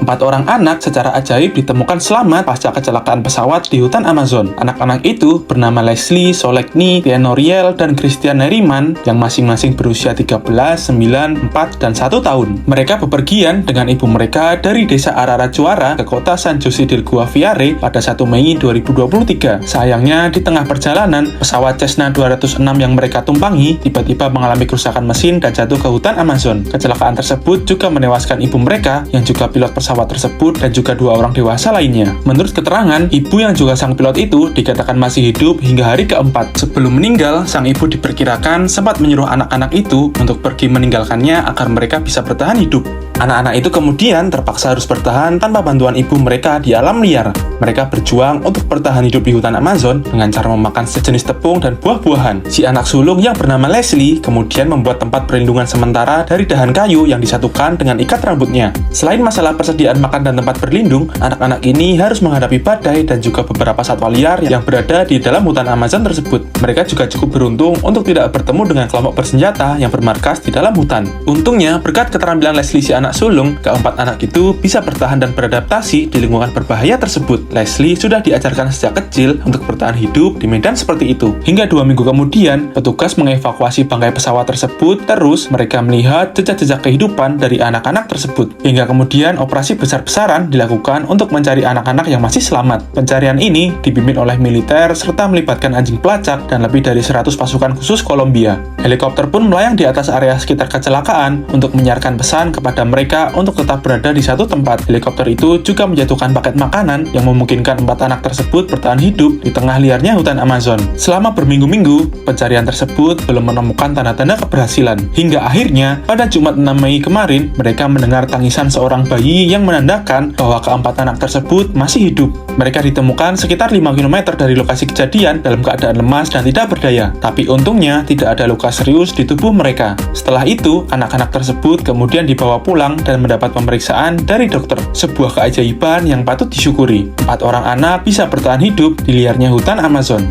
Keempat orang anak secara ajaib ditemukan selamat pasca kecelakaan pesawat di hutan Amazon. Anak-anak itu bernama Leslie, Solegny, Theonoriel, dan Christian Neriman yang masing-masing berusia 13, 9, 4, dan 1 tahun. Mereka bepergian dengan ibu mereka dari desa Ararachuara ke kota San Jose del Guaviare pada 1 Mei 2023. Sayangnya, di tengah perjalanan, pesawat Cessna 206 yang mereka tumpangi tiba-tiba mengalami kerusakan mesin dan jatuh ke hutan Amazon. Kecelakaan tersebut juga menewaskan ibu mereka yang juga pilot pesawat tersebut dan juga 2 orang dewasa lainnya. Menurut keterangan, ibu yang juga sang pilot itu dikatakan masih hidup hingga hari keempat. Sebelum meninggal, sang ibu diperkirakan sempat menyuruh anak-anak itu untuk pergi meninggalkannya agar mereka bisa bertahan hidup. Anak-anak itu kemudian terpaksa harus bertahan tanpa bantuan ibu mereka di alam liar. Mereka berjuang untuk bertahan hidup di hutan Amazon dengan cara memakan sejenis tepung dan buah-buahan. Si anak sulung yang bernama Leslie kemudian membuat tempat perlindungan sementara dari dahan kayu yang disatukan dengan ikat rambutnya. Selain masalah persediaan makan dan tempat berlindung, anak-anak ini harus menghadapi badai dan juga beberapa satwa liar yang berada di dalam hutan Amazon tersebut. Mereka juga cukup beruntung untuk tidak bertemu dengan kelompok bersenjata yang bermarkas di dalam hutan. Untungnya, berkat keterampilan Leslie si anak sulung, keempat anak itu bisa bertahan dan beradaptasi di lingkungan berbahaya tersebut. Leslie sudah diajarkan sejak kecil untuk bertahan hidup di medan seperti itu. Hingga 2 minggu kemudian, petugas mengevakuasi bangkai pesawat tersebut, terus mereka melihat jejak-jejak kehidupan dari anak-anak tersebut. Hingga kemudian operasi besar-besaran dilakukan untuk mencari anak-anak yang masih selamat. Pencarian ini dipimpin oleh militer serta melibatkan anjing pelacak dan lebih dari 100 pasukan khusus Kolombia. Helikopter pun melayang di atas area sekitar kecelakaan untuk menyiarkan pesan kepada mereka untuk tetap berada di satu tempat. Helikopter itu juga menjatuhkan paket makanan yang memungkinkan 4 anak tersebut bertahan hidup di tengah liarnya hutan Amazon. Selama berminggu-minggu, pencarian tersebut belum menemukan tanda-tanda keberhasilan. Hingga akhirnya, pada Jumat 6 Mei kemarin, mereka mendengar tangisan seorang bayi yang menandakan bahwa keempat anak tersebut masih hidup. Mereka ditemukan sekitar 5 km dari lokasi kejadian dalam keadaan lemas dan tidak berdaya. Tapi untungnya, tidak ada luka serius di tubuh mereka. Setelah itu, anak-anak tersebut kemudian dibawa pulang dan mendapat pemeriksaan dari dokter. Sebuah keajaiban yang patut disyukuri. 4 orang anak bisa bertahan hidup di liarnya hutan Amazon.